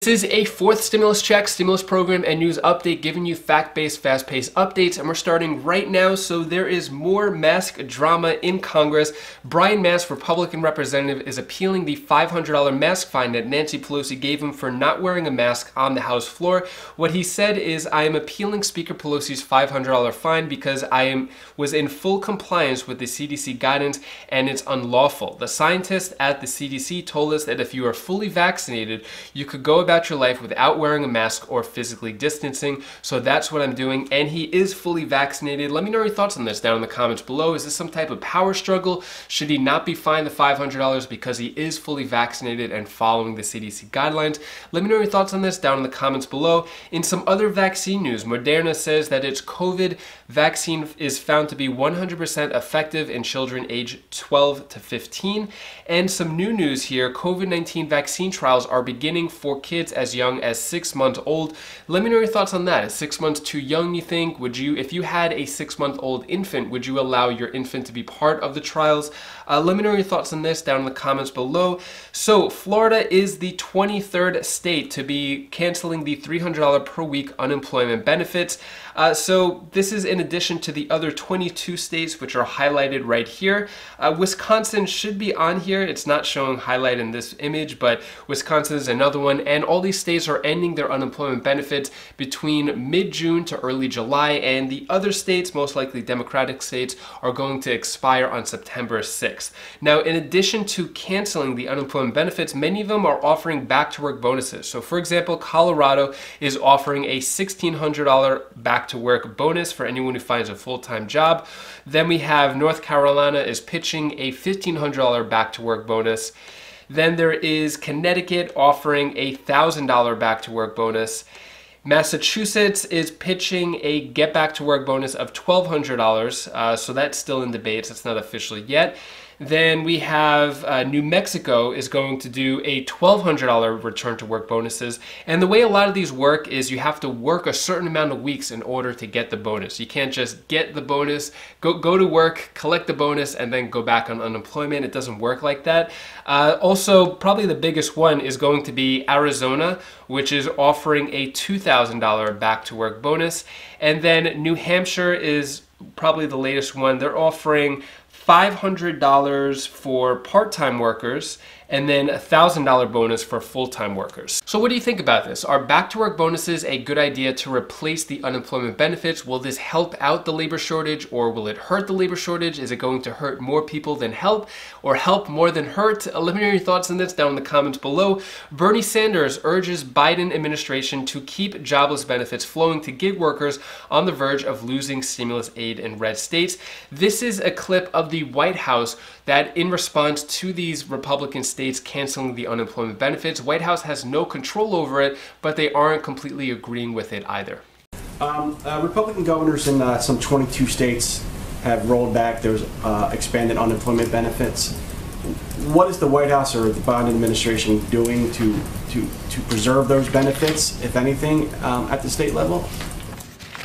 This is a fourth stimulus check, stimulus program, and news update giving you fact-based, fast-paced updates, and we're starting right now. So there is more mask drama in Congress. Brian Mast, Republican representative, is appealing the $500 mask fine that Nancy Pelosi gave him for not wearing a mask on the House floor. What he said is, I am appealing Speaker Pelosi's $500 fine because I was in full compliance with the CDC guidance and it's unlawful. The scientists at the CDC told us that if you are fully vaccinated, you could go about your life without wearing a mask or physically distancing. So that's what I'm doing, and he is fully vaccinated. Let me know your thoughts on this down in the comments below. Is this some type of power struggle? Should he not be fined the $500 because he is fully vaccinated and following the CDC guidelines? Let me know your thoughts on this down in the comments below. In some other vaccine news, Moderna says that its COVID vaccine is found to be 100% effective in children aged 12 to 15. And some new news here, COVID-19 vaccine trials are beginning for kids as young as 6 months old. Let me know your thoughts on that. Is 6 months too young, you think? Would you, if you had a 6-month-old infant, would you allow your infant to be part of the trials? Let me know your thoughts on this down in the comments below. So Florida is the 23rd state to be canceling the $300 per week unemployment benefits. So this is in addition to the other 22 states which are highlighted right here. Wisconsin should be on here. It's not showing highlight in this image, but Wisconsin is another one. And all these states are ending their unemployment benefits between mid-June to early July. And the other states, most likely Democratic states, are going to expire on September 6th. Now, in addition to canceling the unemployment benefits, many of them are offering back-to-work bonuses. So for example, Colorado is offering a $1,600 back-to-work bonus for anyone who finds a full-time job. Then we have North Carolina is pitching a $1,500 back-to-work bonus. Then there is Connecticut offering a $1,000 back-to-work bonus. Massachusetts is pitching a get back to work bonus of $1,200, so that's still in debate. It's not official yet. Then we have New Mexico is going to do a $1,200 return to work bonuses. And the way a lot of these work is you have to work a certain amount of weeks in order to get the bonus. You can't just get the bonus, go to work, collect the bonus, and then go back on unemployment. It doesn't work like that. Also, probably the biggest one is going to be Arizona, which is offering a $2,000 back to work bonus. And then New Hampshire is probably the latest one. They're offering $500 for part-time workers and then a $1,000 bonus for full-time workers. So what do you think about this? Are back-to-work bonuses a good idea to replace the unemployment benefits? Will this help out the labor shortage, or will it hurt the labor shortage? Is it going to hurt more people than help, or help more than hurt? Let me know your thoughts on this down in the comments below. Bernie Sanders urges Biden administration to keep jobless benefits flowing to gig workers on the verge of losing stimulus aid in red states. This is a clip of the White House that, in response to these Republican states canceling the unemployment benefits, White House has no control over it, but they aren't completely agreeing with it either. Republican governors in some 22 states have rolled back those expanded unemployment benefits. What is the White House or the Biden administration doing to preserve those benefits, if anything, at the state level?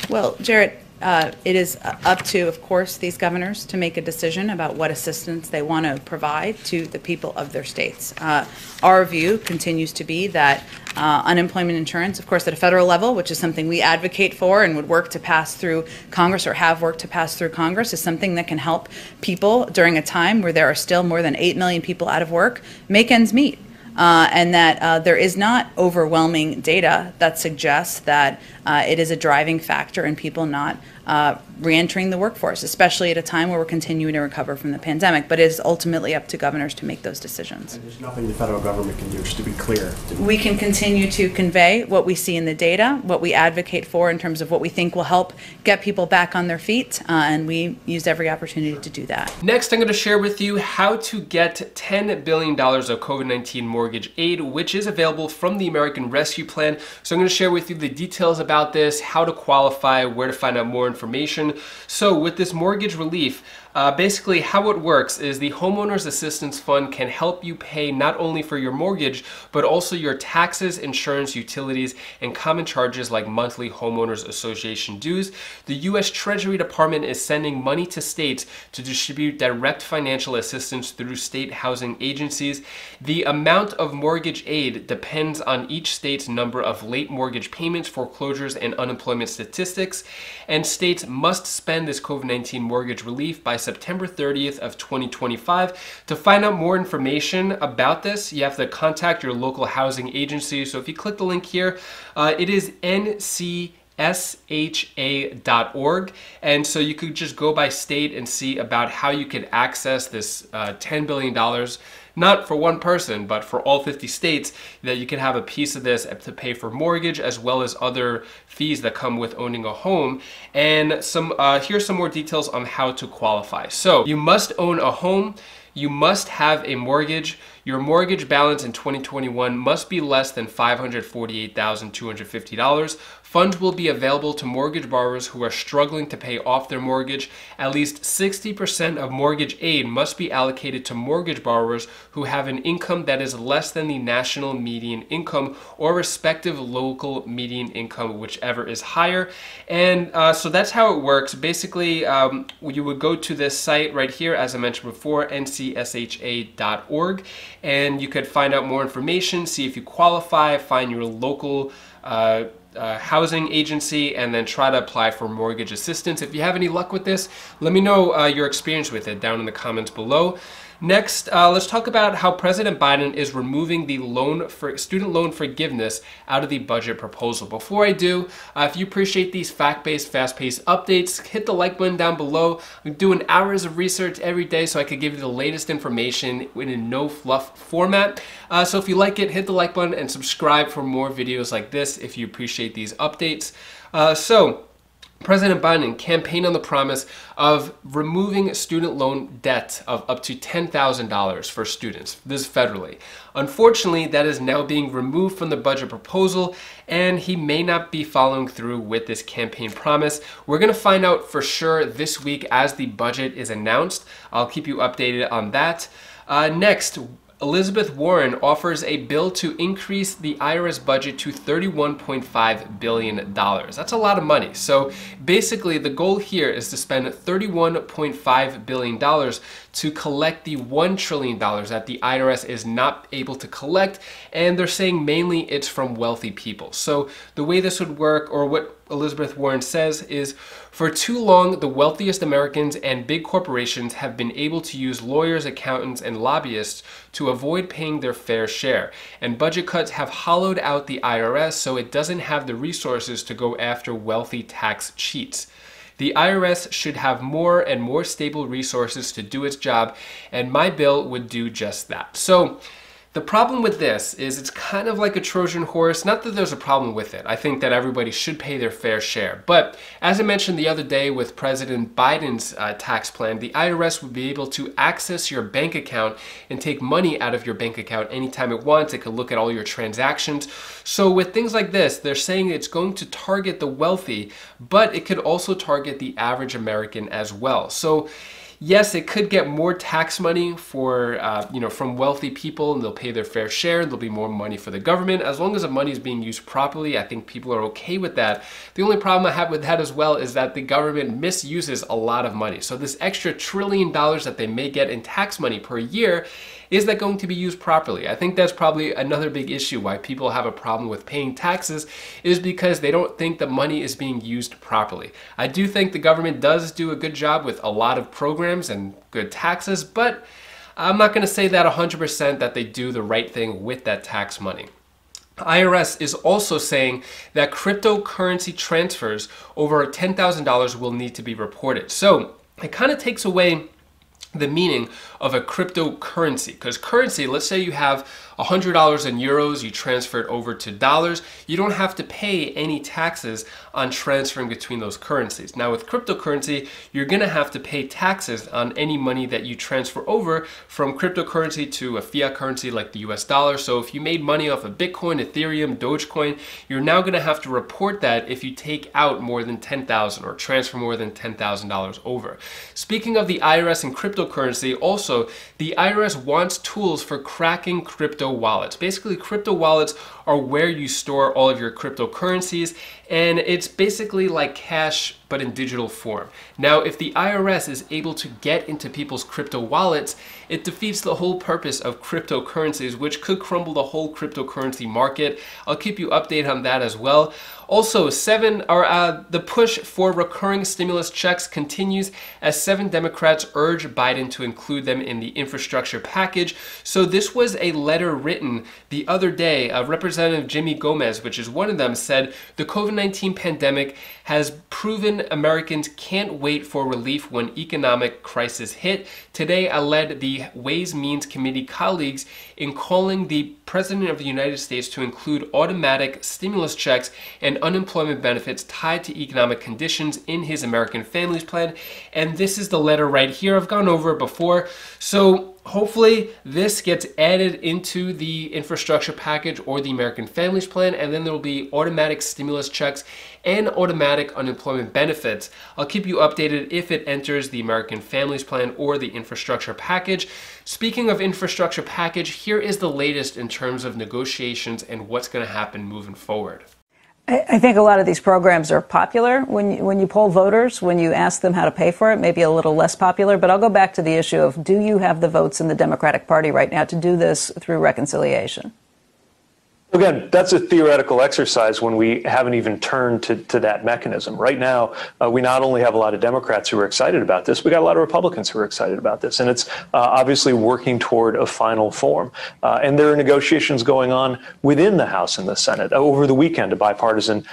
Well, Jarrett, it is up to, of course, these governors to make a decision about what assistance they want to provide to the people of their states. Our view continues to be that unemployment insurance, of course, at a federal level, which is something we advocate for and would work to pass through Congress, or have worked to pass through Congress, is something that can help people during a time where there are still more than 8 million people out of work make ends meet. And that there is not overwhelming data that suggests that it is a driving factor in people not re-entering the workforce, especially at a time where we're continuing to recover from the pandemic. But it is ultimately up to governors to make those decisions. And there's nothing the federal government can do, just to be clear. We can continue to convey what we see in the data, what we advocate for in terms of what we think will help get people back on their feet, and we use every opportunity to do that. Next, I'm going to share with you how to get $10 billion of COVID-19 mortgage aid, which is available from the American Rescue Plan. So I'm going to share with you the details about this, how to qualify, where to find out more information. So with this mortgage relief, Basically, how it works is the Homeowners Assistance Fund can help you pay not only for your mortgage, but also your taxes, insurance, utilities, and common charges like monthly homeowners association dues. The U.S. Treasury Department is sending money to states to distribute direct financial assistance through state housing agencies. The amount of mortgage aid depends on each state's number of late mortgage payments, foreclosures, and unemployment statistics, and states must spend this COVID-19 mortgage relief by September 30th of 2025. To find out more information about this, you have to contact your local housing agency. So if you click the link here, it is ncsha.org, and so you could just go by state and see about how you could access this $10 billion, not for one person, but for all 50 states, that you can have a piece of this to pay for mortgage as well as other fees that come with owning a home. And here's some more details on how to qualify. So you must own a home. You must have a mortgage. Your mortgage balance in 2021 must be less than $548,250. Funds will be available to mortgage borrowers who are struggling to pay off their mortgage. At least 60% of mortgage aid must be allocated to mortgage borrowers who have an income that is less than the national median income or respective local median income, whichever is higher. And so that's how it works. Basically, you would go to this site right here, as I mentioned before, ncsha.org, and you could find out more information, see if you qualify, find your local housing agency, and then try to apply for mortgage assistance. If you have any luck with this, let me know your experience with it down in the comments below. Next, let's talk about how President Biden is removing the student loan forgiveness out of the budget proposal. Before I do, if you appreciate these fact-based, fast-paced updates, hit the like button down below. I'm doing hours of research every day so I could give you the latest information in a no-fluff format. So if you like it, hit the like button and subscribe for more videos like this if you appreciate these updates. President Biden campaigned on the promise of removing student loan debt of up to $10,000 for students. This is federally. Unfortunately, that is now being removed from the budget proposal, and he may not be following through with this campaign promise. We're going to find out for sure this week as the budget is announced. I'll keep you updated on that. Next, Elizabeth Warren offers a bill to increase the IRS budget to $31.5 billion. That's a lot of money. So basically the goal here is to spend $31.5 billion to collect the $1 trillion that the IRS is not able to collect, and they're saying mainly it's from wealthy people. So the way this would work, or what Elizabeth Warren says, is for too long, the wealthiest Americans and big corporations have been able to use lawyers, accountants, and lobbyists to avoid paying their fair share. And budget cuts have hollowed out the IRS so it doesn't have the resources to go after wealthy tax cheats. The IRS should have more and more stable resources to do its job, and my bill would do just that. So the problem with this is it's kind of like a Trojan horse. Not that there's a problem with it. I think that everybody should pay their fair share. But as I mentioned the other day with President Biden's tax plan, the IRS would be able to access your bank account and take money out of your bank account anytime it wants. It could look at all your transactions. So with things like this, they're saying it's going to target the wealthy, but it could also target the average American as well. So yes, it could get more tax money for, from wealthy people, and they'll pay their fair share. There'll be more money for the government. As long as the money is being used properly, I think people are okay with that. The only problem I have with that as well is that the government misuses a lot of money. So this extra $1 trillion that they may get in tax money per year, is that going to be used properly? I think that's probably another big issue why people have a problem with paying taxes, is because they don't think the money is being used properly. I do think the government does do a good job with a lot of programs and good taxes, but I'm not going to say that 100% that they do the right thing with that tax money. IRS is also saying that cryptocurrency transfers over $10,000 will need to be reported. So it kind of takes away the meaning of a cryptocurrency, because currency, let's say you have $100 in euros, you transfer it over to dollars. You don't have to pay any taxes on transferring between those currencies. Now with cryptocurrency, you're gonna have to pay taxes on any money that you transfer over from cryptocurrency to a fiat currency like the US dollar. So if you made money off of Bitcoin, Ethereum, Dogecoin, you're now gonna have to report that if you take out more than $10,000 or transfer more than $10,000 over. Speaking of the IRS and cryptocurrency, also the IRS wants tools for cracking crypto wallets. Basically, crypto wallets are where you store all of your cryptocurrencies, and it's basically like cash but in digital form. Now, if the IRS is able to get into people's crypto wallets, it defeats the whole purpose of cryptocurrencies, which could crumble the whole cryptocurrency market. I'll keep you updated on that as well. Also, the push for recurring stimulus checks continues as 7 Democrats urge Biden to include them in the infrastructure package. So this was a letter written the other day. Representative Jimmy Gomez, which is one of them, said the COVID-19 pandemic has proven Americans can't wait for relief when economic crisis hit. Today, I led the Ways Means Committee colleagues in calling the President of the United States to include automatic stimulus checks and unemployment benefits tied to economic conditions in his American Families Plan. And this is the letter right here. I've gone over it before. So hopefully this gets added into the infrastructure package or the American Families Plan, and then there will be automatic stimulus checks and automatic unemployment benefits. I'll keep you updated if it enters the American Families Plan or the infrastructure package. Speaking of infrastructure package, here is the latest in terms of negotiations and what's going to happen moving forward. I think a lot of these programs are popular when you poll voters, when you ask them how to pay for it, maybe a little less popular. But I'll go back to the issue of, do you have the votes in the Democratic Party right now to do this through reconciliation? Again, that's a theoretical exercise when we haven't even turned to that mechanism. Right now, we not only have a lot of Democrats who are excited about this, we got a lot of Republicans who are excited about this. And it's obviously working toward a final form. And there are negotiations going on within the House and the Senate. Over the weekend, a bipartisan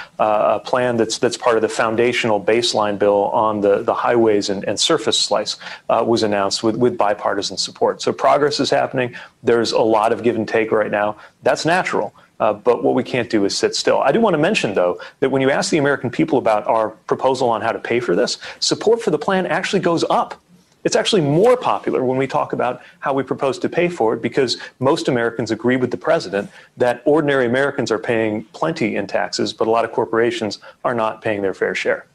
plan that's part of the foundational baseline bill on the highways and surface slice was announced with bipartisan support. So progress is happening. There's a lot of give and take right now. That's natural. But what we can't do is sit still. I do want to mention, though, that when you ask the American people about our proposal on how to pay for this, support for the plan actually goes up. It's actually more popular when we talk about how we propose to pay for it, because most Americans agree with the president that ordinary Americans are paying plenty in taxes, but a lot of corporations are not paying their fair share.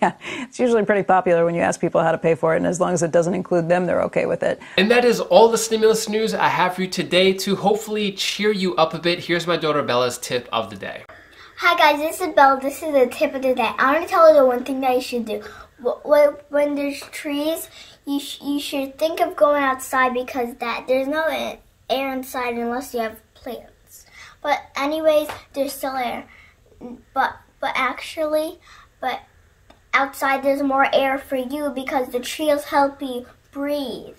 Yeah, it's usually pretty popular when you ask people how to pay for it, and as long as it doesn't include them, they're okay with it. And that is all the stimulus news I have for you today to hopefully cheer you up a bit. Here's my daughter Bella's tip of the day. Hi guys, this is Bella. This is the tip of the day. I want to tell you the one thing that you should do. When there's trees, you should think of going outside, because there's no air inside unless you have plants. But anyways, there's still air. But outside there's more air for you, because the trees help you breathe.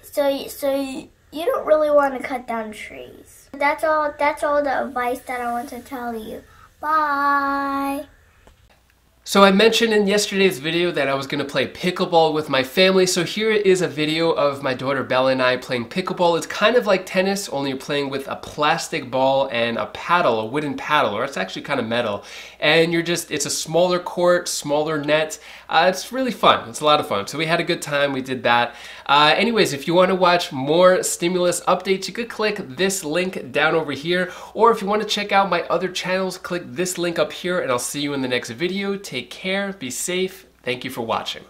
So you don't really want to cut down trees. That's all the advice that I want to tell you. Bye. So I mentioned in yesterday's video that I was going to play pickleball with my family. So here is a video of my daughter Bella and I playing pickleball. It's kind of like tennis, only you're playing with a plastic ball and a paddle, a wooden paddle, or it's actually kind of metal. And it's a smaller court, smaller net. It's really fun. It's a lot of fun. So we had a good time. We did that. Anyways, if you want to watch more stimulus updates, you could click this link down over here. Or if you want to check out my other channels, click this link up here, and I'll see you in the next video. Take care, be safe. Thank you for watching.